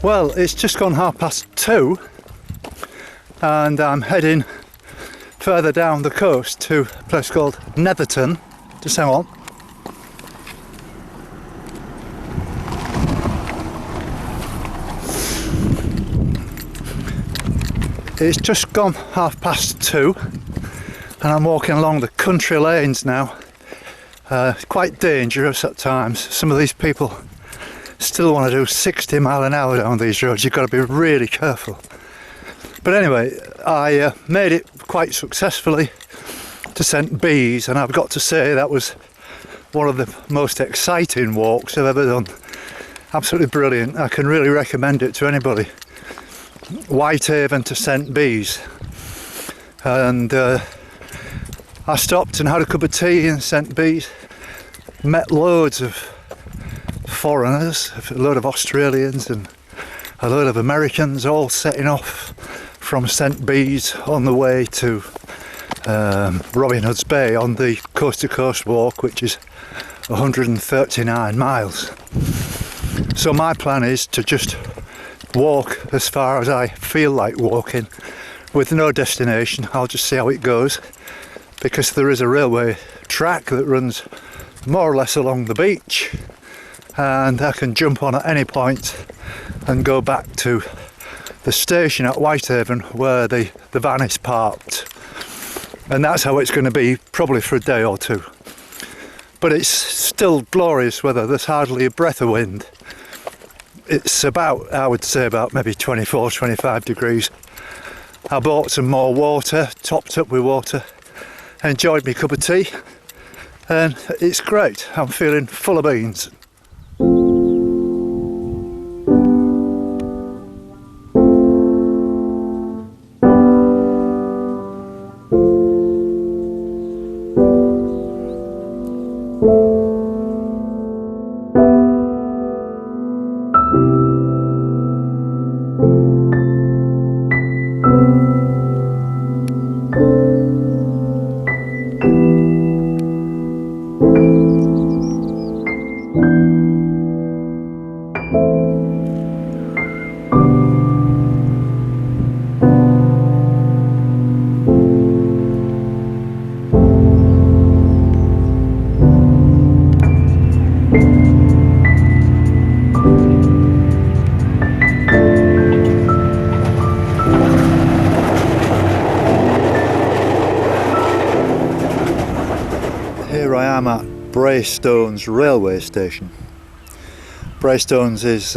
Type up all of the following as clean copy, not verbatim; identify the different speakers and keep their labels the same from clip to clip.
Speaker 1: Well, it's just gone 2:30 and I'm heading further down the coast to a place called Netherton. Just hang on. It's just gone 2:30 and I'm walking along the country lanes now. Quite dangerous at times. Some of these people still want to do 60 mile an hour down these roads. You've got to be really careful. But anyway, I made it quite successfully to St Bees, and I've got to say that was one of the most exciting walks I've ever done. Absolutely brilliant. I can really recommend it to anybody. Whitehaven to St Bees. And I stopped and had a cup of tea in St Bees. Met loads of foreigners, a load of Australians and a load of Americans, all setting off from St Bees on the way to Robin Hood's Bay on the coast to coast walk, which is 139 miles. So my plan is to just walk as far as I feel like walking with no destination. I'll just see how it goes, because there is a railway track that runs more or less along the beach, and I can jump on at any point and go back to the station at Whitehaven where the van is parked, and that's how it's going to be probably for a day or two. But it's still glorious weather. There's hardly a breath of wind. It's about, I would say, about maybe 24-25 degrees. I bought some more water, topped up with water, enjoyed my cup of tea, and it's great. I'm feeling full of beans. Here I am at Braystones railway station. Braystones is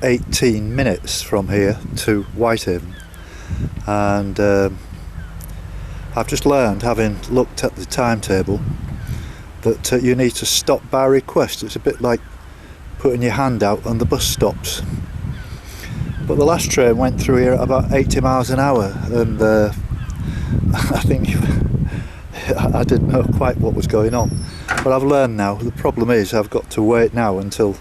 Speaker 1: 18 minutes from here to Whitehaven, and I've just learned, having looked at the timetable, that you need to stop by request. It's a bit like putting your hand out on the bus stops. But the last train went through here at about 80 miles an hour, and I think I didn't know quite what was going on. But I've learned now. The problem is I've got to wait now until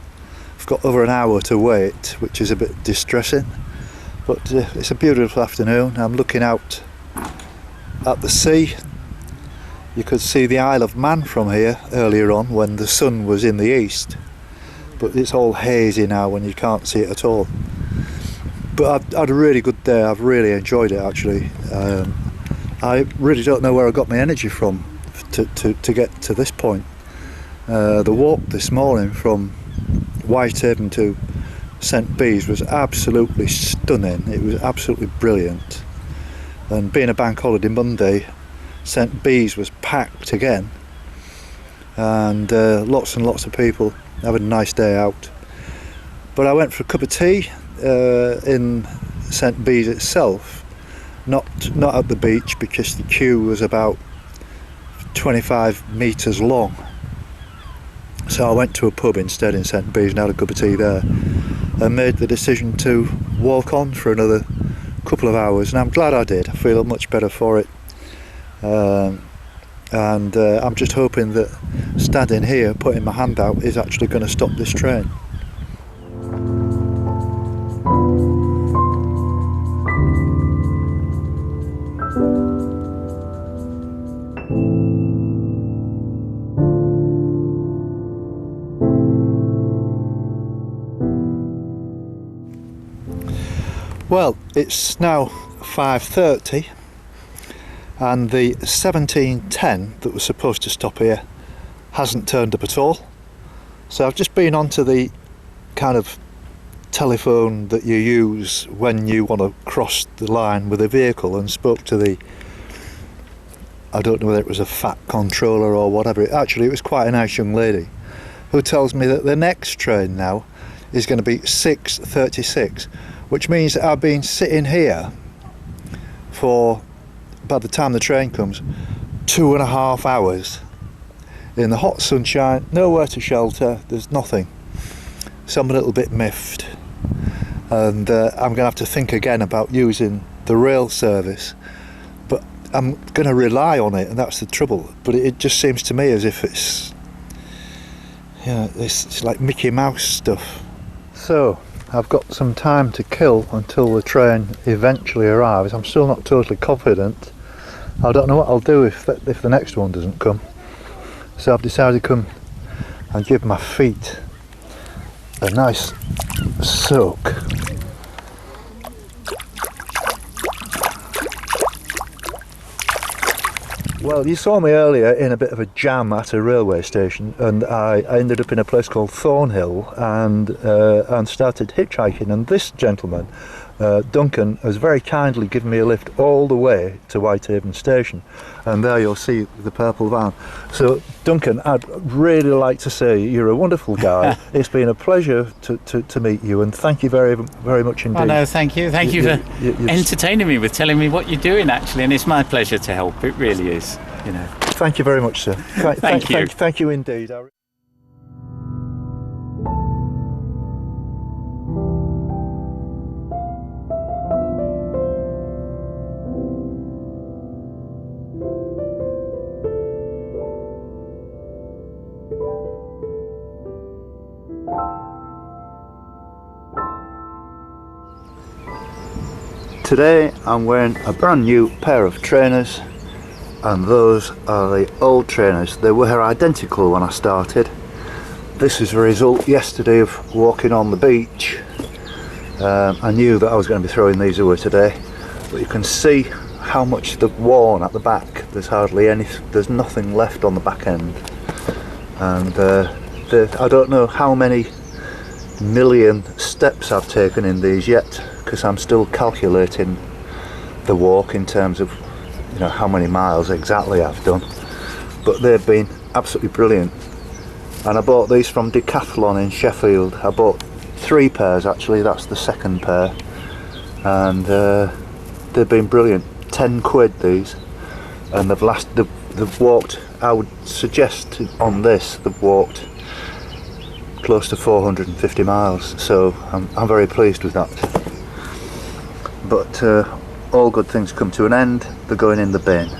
Speaker 1: I've got over an hour to wait, which is a bit distressing. But it's a beautiful afternoon. I'm looking out at the sea. You could see the Isle of Man from here earlier on when the sun was in the east, but it's all hazy now and you can't see it at all. But I've had a really good day. I've really enjoyed it, actually. I really don't know where I got my energy from to get to this point. The walk this morning from Whitehaven to St Bees was absolutely stunning. It was absolutely brilliant. And being a bank holiday Monday, St Bees was packed again, and lots and lots of people having a nice day out. But I went for a cup of tea in St Bees itself, not at the beach, because the queue was about 25 metres long. So I went to a pub instead in St Bees and had a cup of tea there, and made the decision to walk on for another couple of hours, and I'm glad I did. I feel much better for it. And I'm just hoping that standing here putting my hand out is actually going to stop this train. Well, it's now 5:30 and the 1710 that was supposed to stop here hasn't turned up at all. So I've just been onto the kind of telephone that you use when you want to cross the line with a vehicle and spoke to the, I don't know whether it was a FAT controller or whatever. Actually, it was quite a nice young lady who tells me that the next train now is going to be 6:36, which means that I've been sitting here for, by the time the train comes, 2.5 hours in the hot sunshine, nowhere to shelter, there's nothing. So I'm a little bit miffed, and I'm going to have to think again about using the rail service, but I'm going to rely on it, and that's the trouble. But it just seems to me as if it's, you know, it's like Mickey Mouse stuff. So I've got some time to kill until the train eventually arrives. I'm still not totally confident. I don't know what I'll do if the next one doesn't come. So I've decided to come and give my feet a nice soak. Well, you saw me earlier in a bit of a jam at a railway station, and I ended up in a place called Thornhill and started hitchhiking, and this gentleman, Duncan, has very kindly given me a lift all the way to Whitehaven station, and there you'll see the purple van. So Duncan, I'd really like to say you're a wonderful guy. It's been a pleasure to meet you, and thank you very much indeed.
Speaker 2: Oh no, thank you for entertaining me with telling me what you're doing, actually, and it's my pleasure to help. It really is, you know.
Speaker 1: Thank you very much, sir.
Speaker 2: Thank you.
Speaker 1: Thank you indeed. Today I'm wearing a brand new pair of trainers, and those are the old trainers. They were identical when I started. This is a result yesterday of walking on the beach. I knew that I was going to be throwing these away today, but you can see how much they've worn at the back. There's nothing left on the back end, and I don't know how many million steps I've taken in these yet, because I'm still calculating the walk in terms of, you know, how many miles exactly I've done, but they've been absolutely brilliant. And I bought these from Decathlon in Sheffield. I bought 3 pairs actually, that's the second pair, and they've been brilliant. 10 quid these, and they've walked, I would suggest on this, they've walked close to 450 miles, so I'm very pleased with that. But all good things come to an end. They're going in the bin.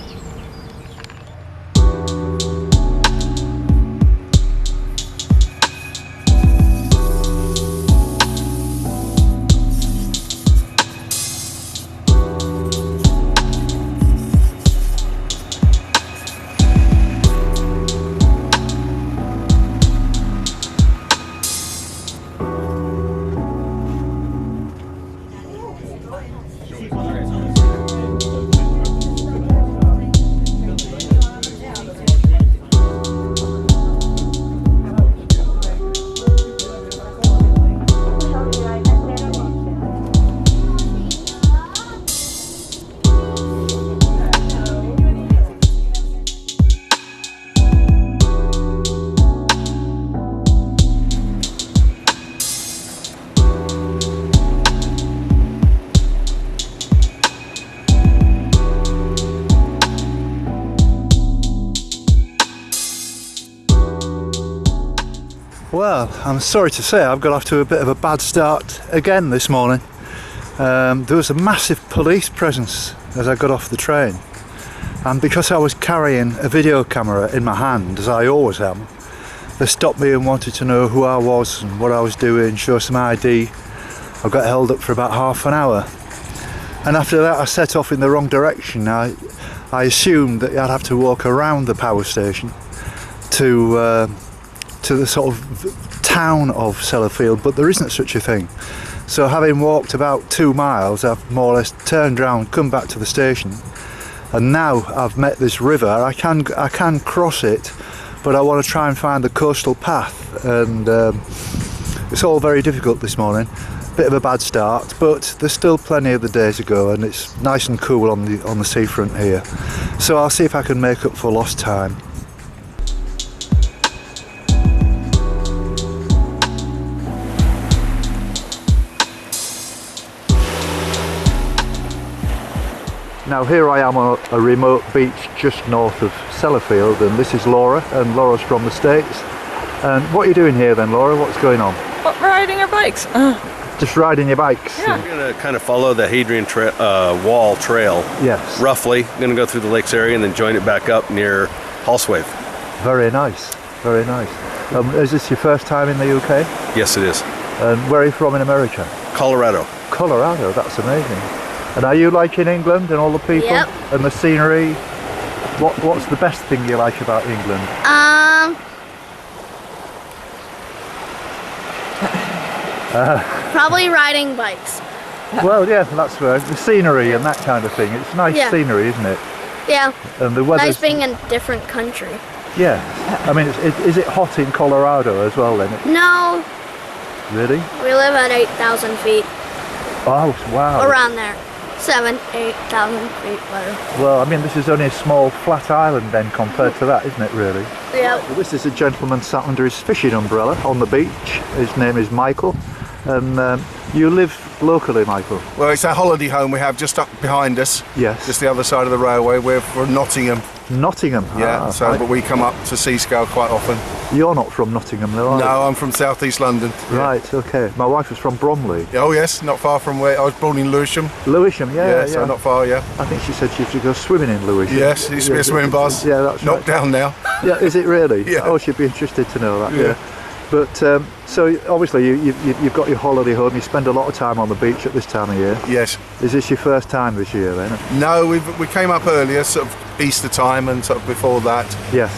Speaker 1: Well, I'm sorry to say I've got off to a bit of a bad start again this morning. There was a massive police presence as I got off the train, and because I was carrying a video camera in my hand, as I always am, they stopped me and wanted to know who I was and what I was doing, show some ID. I got held up for about half an hour, and after that I set off in the wrong direction. I assumed that I'd have to walk around the power station to the sort of town of Sellafield, but there isn't such a thing. So having walked about 2 miles, I've more or less turned around, come back to the station, and now I've met this river. I can cross it, but I want to try and find the coastal path, and it's all very difficult this morning. Bit of a bad start, but there's still plenty of the day to go, and it's nice and cool on the seafront here. So I'll see if I can make up for lost time. Now here I am on a remote beach just north of Sellafield, and this is Laura, and Laura's from the States. And what are you doing here then, Laura? What's going on?
Speaker 3: Riding our bikes.
Speaker 1: Just riding your bikes?
Speaker 3: Yeah.
Speaker 4: We're going to kind of follow the Hadrian Wall Trail.
Speaker 1: Yes.
Speaker 4: Roughly. Going to go through the lakes area and then join it back up near Halswave.
Speaker 1: Very nice. Very nice. Is this your first time in the UK?
Speaker 4: Yes, it is.
Speaker 1: And where are you from in America?
Speaker 4: Colorado.
Speaker 1: Colorado, that's amazing. And are you liking England and all the people?
Speaker 5: Yep.
Speaker 1: And the scenery? What's the best thing you like about England?
Speaker 5: Probably riding bikes.
Speaker 1: Well, yeah, that's right. The scenery and that kind of thing. It's nice scenery, isn't it?
Speaker 5: Yeah.
Speaker 1: And the weather's
Speaker 5: Nice being in a different country.
Speaker 1: Yeah. I mean, is it hot in Colorado as well then?
Speaker 5: No,
Speaker 1: Really?
Speaker 5: we live at 8,000 feet.
Speaker 1: Oh, wow.
Speaker 5: Around there. 8,000 feet low.
Speaker 1: Well, I mean, this is only a small flat island then compared to that, isn't it, really?
Speaker 5: Yep.
Speaker 1: Well, this is a gentleman sat under his fishing umbrella on the beach. His name is Michael. And you live locally, Michael?
Speaker 6: Well, it's our holiday home we have just up behind us.
Speaker 1: Yes.
Speaker 6: Just the other side of the railway. We're from Nottingham.
Speaker 1: Nottingham?
Speaker 6: Yeah.
Speaker 1: Ah,
Speaker 6: So,
Speaker 1: right.
Speaker 6: but we come up to Seascale quite often.
Speaker 1: You're not from Nottingham, though, are you?
Speaker 6: No, I'm from South East London.
Speaker 1: Right, okay. My wife is from Bromley.
Speaker 6: Yeah. Oh yes, not far from where I was born in Lewisham.
Speaker 1: Lewisham, yeah.
Speaker 6: So not far. Yeah.
Speaker 1: I think she said she used to go swimming in Lewisham.
Speaker 6: Yes, it used to be a swimming bars.
Speaker 1: Yeah, that's
Speaker 6: Knocked
Speaker 1: right.
Speaker 6: down now.
Speaker 1: Yeah, is it really?
Speaker 6: Yeah.
Speaker 1: Oh, she'd be interested to know that,
Speaker 6: Yeah.
Speaker 1: But, so obviously you've got your holiday home, you spend a lot of time on the beach at this time of year.
Speaker 6: Yes.
Speaker 1: Is this your first time this year then?
Speaker 6: No, we came up earlier, sort of Easter time and sort of before that.
Speaker 1: Yes.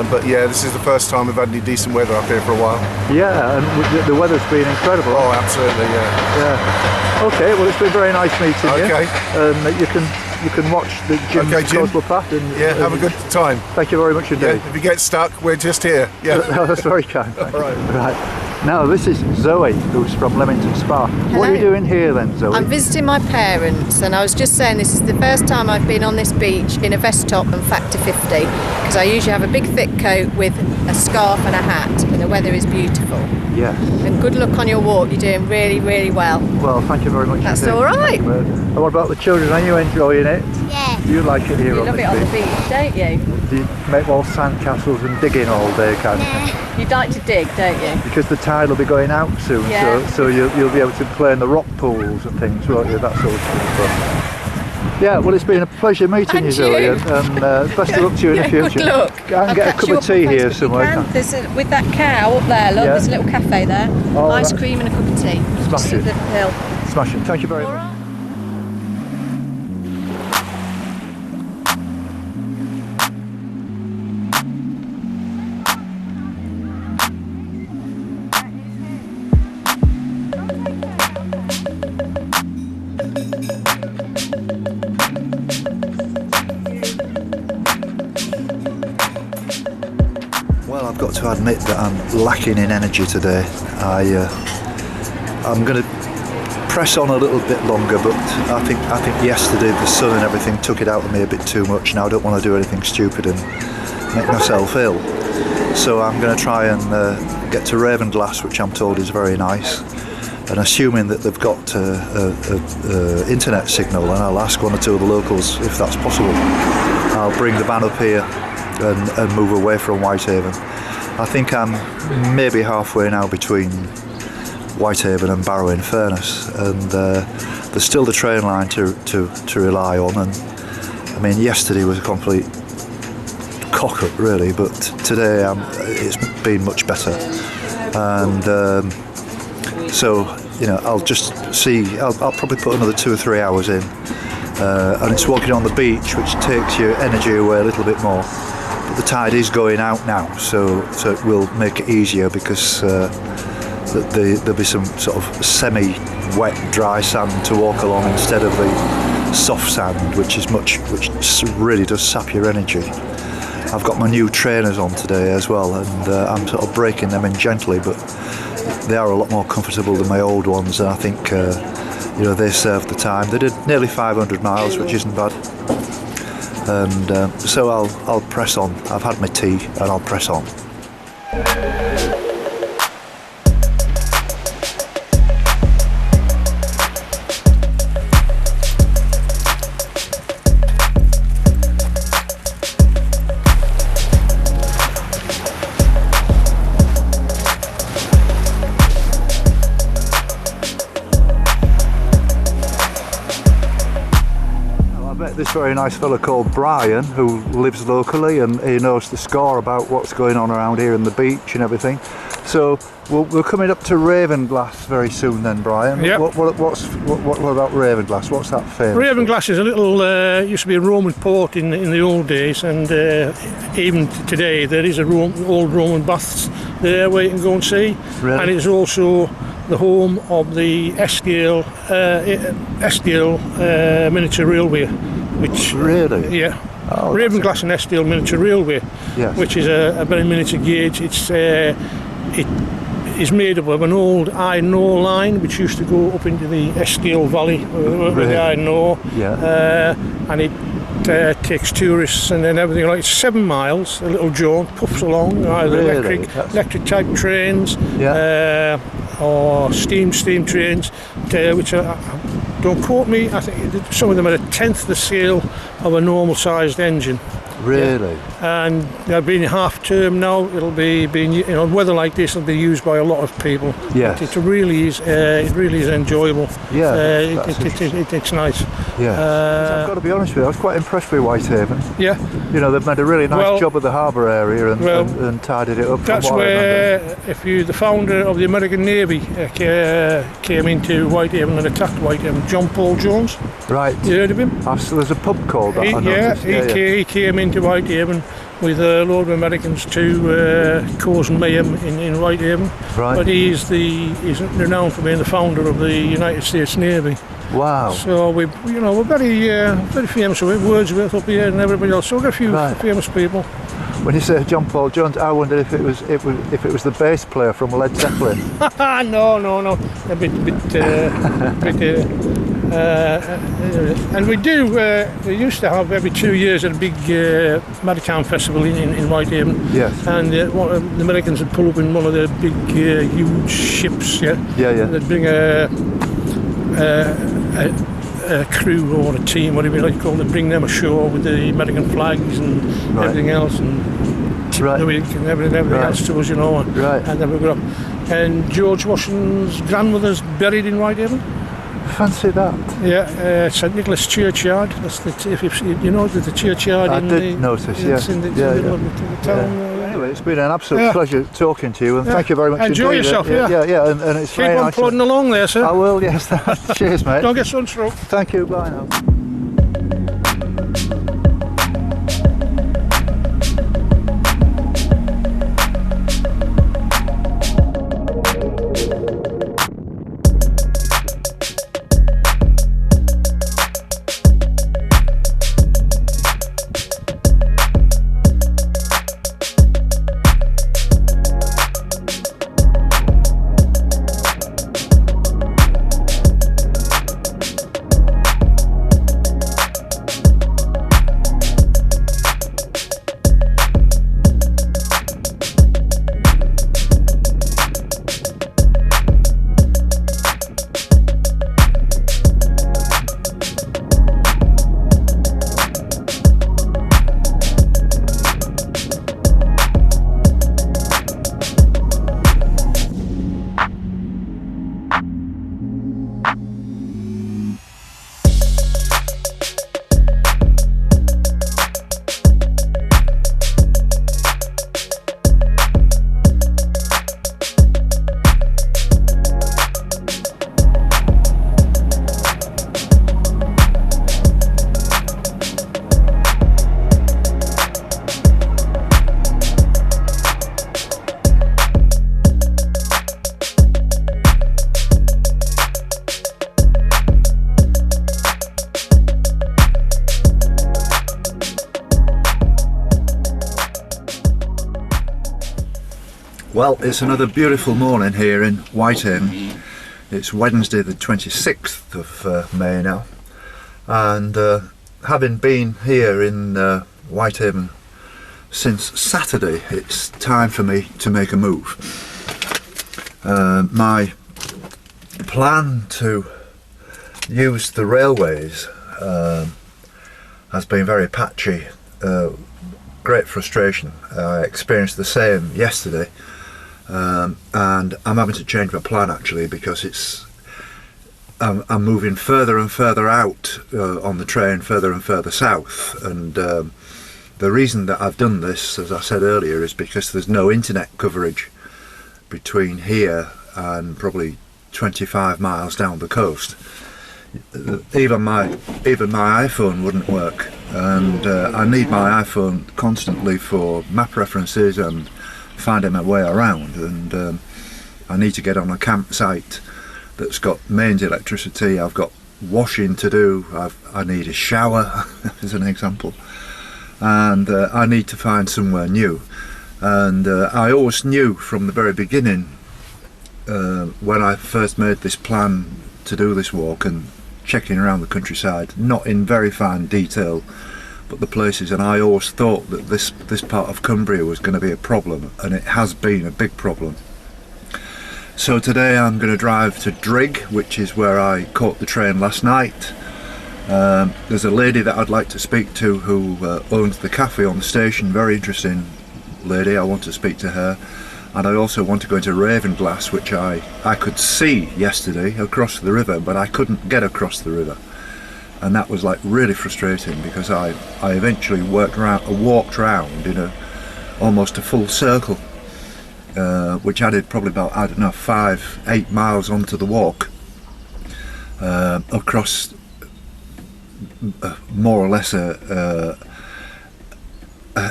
Speaker 6: But yeah, this is the first time we've had any decent weather up here for a while.
Speaker 1: Yeah, and the weather's been incredible.
Speaker 6: Oh, absolutely. Yeah.
Speaker 1: Yeah. Okay, well it's been very nice meeting you.
Speaker 6: Okay.
Speaker 1: You can watch the Jim's
Speaker 6: Okay, Jim.
Speaker 1: Coastal Path. And,
Speaker 6: Yeah. Have a good time.
Speaker 1: Thank you very much
Speaker 6: Yeah.
Speaker 1: indeed.
Speaker 6: If you get stuck, we're just here. Yeah.
Speaker 1: Oh, that's very kind. Thank you.
Speaker 6: Right.
Speaker 1: Right. Now this is Zoe, who's from Leamington Spa. What are you
Speaker 3: Hello.
Speaker 1: doing here then, Zoe?
Speaker 3: I'm visiting my parents, and I was just saying this is the first time I've been on this beach in a vest top and factor 50, because I usually have a big thick coat with a scarf and a hat, and the weather is beautiful.
Speaker 1: Yes.
Speaker 3: And good luck on your walk, you're doing really, really well.
Speaker 1: Well, thank you very much.
Speaker 3: That's
Speaker 1: indeed.
Speaker 3: all right.
Speaker 1: And what about the children? Are you enjoying it?
Speaker 5: Yeah.
Speaker 1: Do you like it here
Speaker 3: You
Speaker 1: on
Speaker 3: love
Speaker 1: this
Speaker 3: it on the
Speaker 1: beach?
Speaker 3: beach, don't you?
Speaker 1: Do you make more sand castles and digging all day, kind of?
Speaker 3: You'd like to dig, don't you?
Speaker 1: Because the tide will be going out soon,
Speaker 3: Yeah.
Speaker 1: so you'll be able to play in the rock pools and things, won't you? That sort of stuff. Yeah, well, it's been a pleasure meeting
Speaker 3: And
Speaker 1: you, Zoe,
Speaker 3: you.
Speaker 1: and best of luck to you in
Speaker 3: Yeah,
Speaker 1: the future.
Speaker 3: good luck.
Speaker 1: Go and
Speaker 3: I'll
Speaker 1: get a
Speaker 3: catch
Speaker 1: cup
Speaker 3: you
Speaker 1: of
Speaker 3: up
Speaker 1: tea
Speaker 3: on
Speaker 1: here
Speaker 3: Facebook. You
Speaker 1: somewhere.
Speaker 3: can. There's with that cow up there, look,
Speaker 1: Yeah.
Speaker 3: there's a little cafe there.
Speaker 1: Oh,
Speaker 3: Ice
Speaker 1: that's-
Speaker 3: cream and a cup of tea.
Speaker 1: Smash
Speaker 3: Just
Speaker 1: it.
Speaker 3: up the hill.
Speaker 1: Smash it. Thank you very
Speaker 3: All
Speaker 1: much.
Speaker 3: right.
Speaker 1: Well, I've got to admit that I'm lacking in energy today. I'm going to press on a little bit longer, but I think yesterday the sun and everything took it out of me a bit too much. Now I don't want to do anything stupid and make myself ill. So I'm going to try and get to Ravenglass, which I'm told is very nice. And assuming that they've got a internet signal, and I'll ask one or two of the locals if that's possible. I'll bring the van up here and move away from Whitehaven. I think I'm maybe halfway now between Whitehaven and Barrow in Furness, and there's still the train line to rely on. And I mean, yesterday was a complete cock up really, but today it's been much better. And so I'll just see. I'll probably put another 2 or 3 hours in, and it's walking on the beach, which takes your energy away a little bit more. But the tide is going out now, so it will make it easier, because that there'll be some sort of semi-wet, dry sand to walk along instead of the soft sand, which really does sap your energy. I've got my new trainers on today as well, and I'm sort of breaking them in gently, but they are a lot more comfortable than my old ones, and I think they serve the time. They did nearly 500 miles, which isn't bad. And so I'll press on. I've had my tea and I'll press on. This very nice fellow called Brian, who lives locally, and he knows the score about what's going on around here and the beach and everything. So we're coming up to Ravenglass very soon then, Brian.
Speaker 7: Yep.
Speaker 1: What about Ravenglass? What's that famous for?
Speaker 7: Ravenglass is a little, used to be a Roman port in the old days, and even today there is old Roman baths there where you can go and see.
Speaker 1: Really?
Speaker 7: And it's also the home of the Eskdale miniature railway, which
Speaker 1: Really?
Speaker 7: yeah.
Speaker 1: Oh,
Speaker 7: Ravenglass and Eskdale miniature railway,
Speaker 1: Yes.
Speaker 7: which is a very miniature gauge. It is made up of an old iron ore line which used to go up into the Eskdale Valley with
Speaker 1: Really?
Speaker 7: the iron ore,
Speaker 1: Yeah.
Speaker 7: and it takes tourists and then everything. Like, it's 7 miles, a little jaunt, puffs along, either
Speaker 1: Really?
Speaker 7: electric type trains,
Speaker 1: Yeah.
Speaker 7: or steam trains, which are, don't quote me, I think some of them are 1/10 the scale of a normal sized engine.
Speaker 1: Really?
Speaker 7: And they're being half term now. It'll be being, weather like this will be used by a lot of people.
Speaker 1: Yes.
Speaker 7: It really is enjoyable.
Speaker 1: Yeah,
Speaker 7: It's nice.
Speaker 1: Yeah. I've got to be honest with you, I was quite impressed with Whitehaven.
Speaker 7: Yeah.
Speaker 1: They've made a really nice
Speaker 7: Well-
Speaker 1: job of the harbour area and tidied it up.
Speaker 7: That's
Speaker 1: from what I remember.
Speaker 7: where, the founder of the American Navy came into Whitehaven and attacked Whitehaven, John Paul Jones.
Speaker 1: Right.
Speaker 7: You heard of him?
Speaker 1: So there's a pub called that. I noticed.
Speaker 7: He came into Whitehaven with a load of Americans to cause mayhem in Whitehaven.
Speaker 1: Right.
Speaker 7: But he's renowned for being the founder of the United States Navy.
Speaker 1: Wow.
Speaker 7: So we're very famous with Wordsworth up here and everybody else. So we've got a few
Speaker 1: Right.
Speaker 7: famous people.
Speaker 1: When you say John Paul Jones, I wondered if it was the bass player from Led Zeppelin.
Speaker 7: No. A bit. And we used to have every 2 years a big maritime festival in Whitehaven.
Speaker 1: Yes.
Speaker 7: And the Americans would pull up in one of the big, huge ships. Yeah.
Speaker 1: Yeah.
Speaker 7: And they'd bring a crew or a team, whatever you like to call them, bring them ashore with the American flags and
Speaker 1: Right.
Speaker 7: everything else, and
Speaker 1: Right.
Speaker 7: and everything
Speaker 1: Right.
Speaker 7: else to us,
Speaker 1: Right.
Speaker 7: And then we got up. And George Washington's grandmother's buried in Whitehaven.
Speaker 1: Fancy that.
Speaker 7: Yeah, St Nicholas Churchyard. That's the the churchyard.
Speaker 1: I did notice.
Speaker 7: It's
Speaker 1: Yeah.
Speaker 7: in the
Speaker 1: Yeah.
Speaker 7: middle of the town.
Speaker 1: Anyway, it's been an absolute
Speaker 7: Yeah.
Speaker 1: pleasure talking to you, and thank you very much
Speaker 7: Enjoy
Speaker 1: indeed.
Speaker 7: yourself, yeah.
Speaker 1: And it's
Speaker 7: Keep
Speaker 1: very
Speaker 7: on
Speaker 1: nice.
Speaker 7: plodding along there, sir.
Speaker 1: I will. Yes. Cheers, mate.
Speaker 7: Don't get sunstroke.
Speaker 1: Thank you. Bye now. Well, it's another beautiful morning here in Whitehaven. It's Wednesday the 26th of May now, and having been here in Whitehaven since Saturday, it's time for me to make a move. My plan to use the railways has been very patchy. Great frustration. I experienced the same yesterday, and I'm having to change my plan actually, because I'm moving further and further out on the train, further and further south, and the reason that I've done this, as I said earlier, is because there's no internet coverage between here and probably 25 miles down the coast. Even my iPhone wouldn't work, and I need my iPhone constantly for map references and finding my way around, and I need to get on a campsite that's got mains electricity. I've got washing to do, I need a shower as an example, and I need to find somewhere new. And I always knew from the very beginning, when I first made this plan to do this walk and checking around the countryside, not in very fine detail, but the places, and I always thought that this part of Cumbria was going to be a problem, and it has been a big problem. So today I'm going to drive to Drigg, which is where I caught the train last night. There's a lady that I'd like to speak to who owns the cafe on the station, very interesting lady. I want to speak to her. And I also want to go into Ravenglass, which I could see yesterday across the river, but I couldn't get across the river, and that was like really frustrating, because I eventually walked round in almost a full circle, which added probably about, I don't know, 5-8 miles onto the walk, across more or less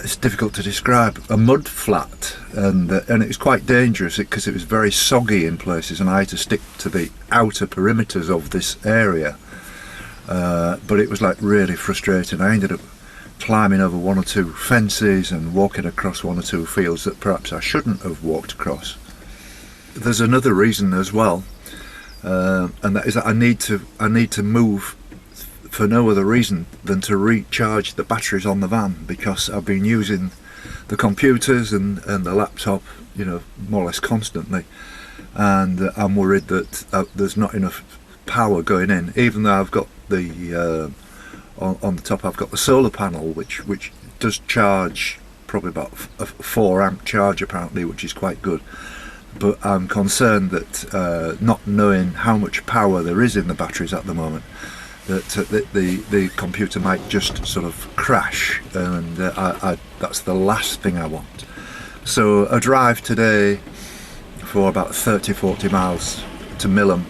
Speaker 1: it's difficult to describe, a mud flat, and it was quite dangerous because it was very soggy in places, and I had to stick to the outer perimeters of this area, but it was like really frustrating. I ended up climbing over 1 or 2 fences and walking across 1 or 2 fields that perhaps I shouldn't have walked across. There's another reason as well, and that is that I need to move for no other reason than to recharge the batteries on the van, because I've been using the computers and the laptop, more or less constantly, and I'm worried that there's not enough power going in, even though I've got the on the top I've got the solar panel, which does charge probably about a 4 amp charge apparently, which is quite good. But I'm concerned that not knowing how much power there is in the batteries at the moment, that the computer might just sort of crash, and that's the last thing I want. So a drive today for about 30-40 miles to Millom,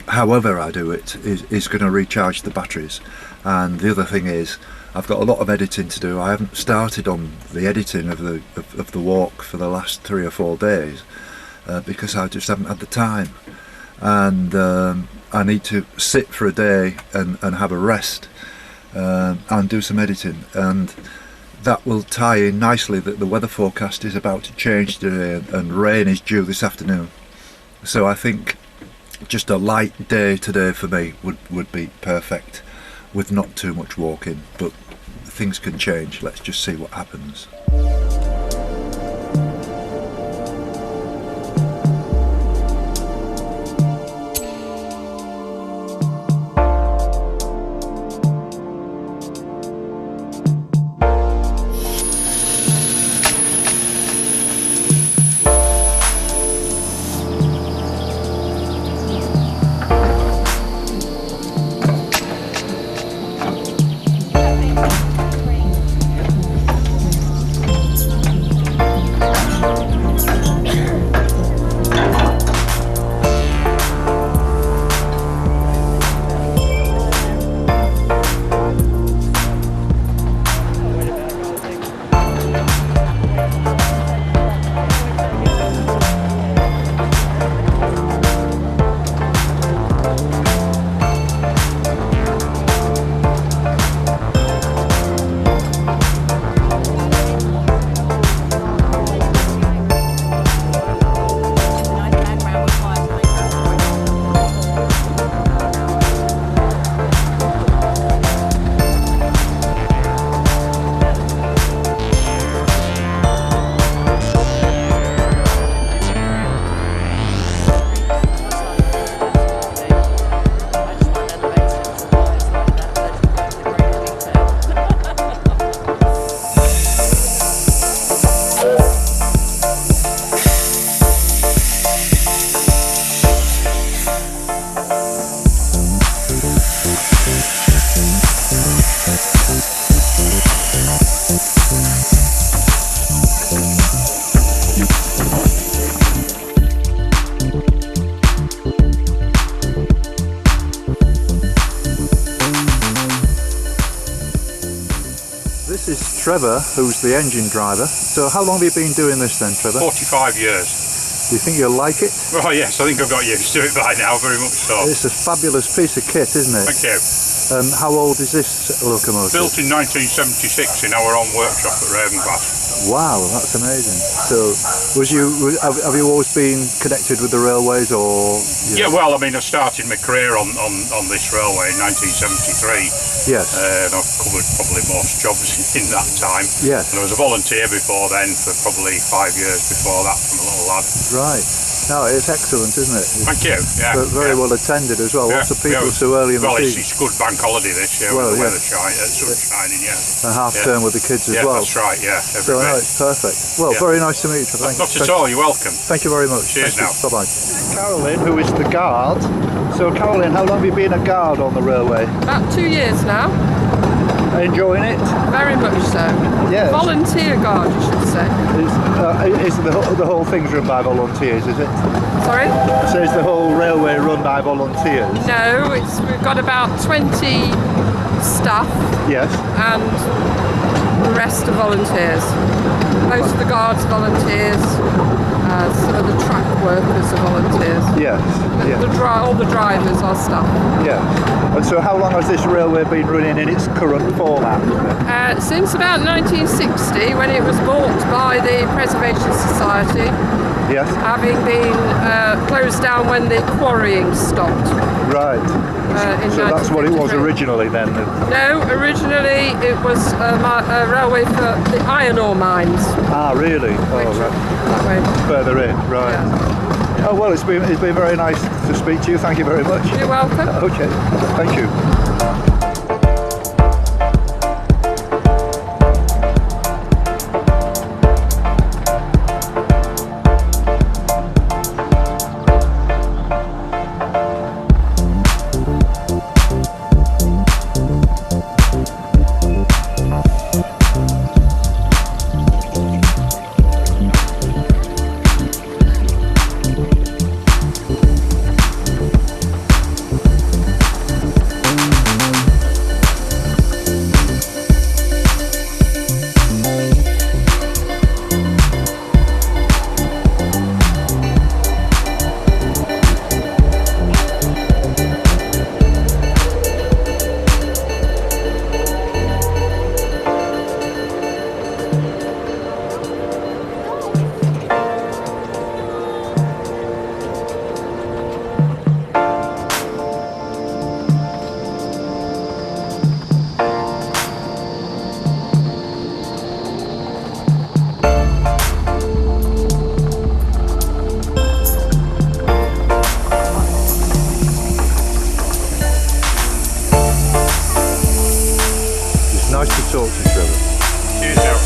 Speaker 1: however I do it, is going to recharge the batteries. And the other thing is, I've got a lot of editing to do. I haven't started on the editing of the walk for the last 3 or 4 days, because I just haven't had the time, and I need to sit for a day and have a rest, and do some editing, and that will tie in nicely that the weather forecast is about to change today, and rain is due this afternoon. So I think just a light day today for me would be perfect, with not too much walking, but things can change. Let's just see what happens. this is Trevor, who's the engine driver. So how long have you been doing this then, Trevor?
Speaker 8: 45 years.
Speaker 1: Do you think you'll like it?
Speaker 8: Oh yes, I think I've got used to it by now, very much so.
Speaker 1: It's a fabulous piece of kit, isn't it?
Speaker 8: Thank you.
Speaker 1: How old is this locomotive?
Speaker 8: Built in 1976 in our own workshop at Ravenglass.
Speaker 1: Wow, that's amazing. So, have you always been connected with the railways, or?
Speaker 8: Yeah, well, I mean, I started my career on this railway in 1973.
Speaker 1: Yes.
Speaker 8: And I've covered probably most jobs in that time.
Speaker 1: Yes.
Speaker 8: And I was a volunteer before then for probably 5 years before that from a little lad.
Speaker 1: Right. No, it's excellent, isn't it?
Speaker 8: Thank you. Yeah.
Speaker 1: But very well attended as well.
Speaker 8: Yeah,
Speaker 1: Lots of people
Speaker 8: yeah.
Speaker 1: so early in
Speaker 8: well,
Speaker 1: the
Speaker 8: it's
Speaker 1: season.
Speaker 8: good bank holiday this year
Speaker 1: Well,
Speaker 8: with the
Speaker 1: yeah.
Speaker 8: weather sun shining, yeah.
Speaker 1: A half term with the kids as
Speaker 8: Yeah,
Speaker 1: well.
Speaker 8: that's right, yeah.
Speaker 1: So no, it's perfect. Well,
Speaker 8: Yeah.
Speaker 1: very nice to meet you.
Speaker 8: Not at all, you're welcome.
Speaker 1: Thank you very much.
Speaker 8: Cheers
Speaker 1: Thank
Speaker 8: now.
Speaker 1: you. Bye-bye. Caroline, who is the guard. So Caroline, how long have you been a guard on the railway?
Speaker 9: About 2 years now,
Speaker 1: Enjoying it?
Speaker 9: very much so.
Speaker 1: Yes.
Speaker 9: Volunteer guard, you should say.
Speaker 1: Is the whole thing's run by volunteers, is it?
Speaker 9: Sorry?
Speaker 1: So is the whole railway run by volunteers?
Speaker 9: No, we've got about 20 staff
Speaker 1: Yes.
Speaker 9: and the rest are volunteers. Most of the guards are volunteers, some of the track workers are volunteers.
Speaker 1: Yes. Yes.
Speaker 9: All the drivers are staff.
Speaker 1: Yes. And so how long has this railway been running in its current format?
Speaker 9: Since about 1960, when it was bought by the Preservation Society,
Speaker 1: Yes.
Speaker 9: having been closed down when the quarrying stopped.
Speaker 1: Right.
Speaker 9: In
Speaker 1: So that's what it was
Speaker 9: 1953.
Speaker 1: originally then?
Speaker 9: No, originally it was a railway for the iron ore mines.
Speaker 1: Ah, really? Oh,
Speaker 9: Which-
Speaker 1: right.
Speaker 9: That way.
Speaker 1: Further in, right.
Speaker 9: Yeah.
Speaker 1: Oh, well, it's been very nice to speak to you. Thank you very much.
Speaker 9: You're welcome.
Speaker 1: Okay, thank you. Nice to talk to you, Trevor.
Speaker 8: Cheers, Joe.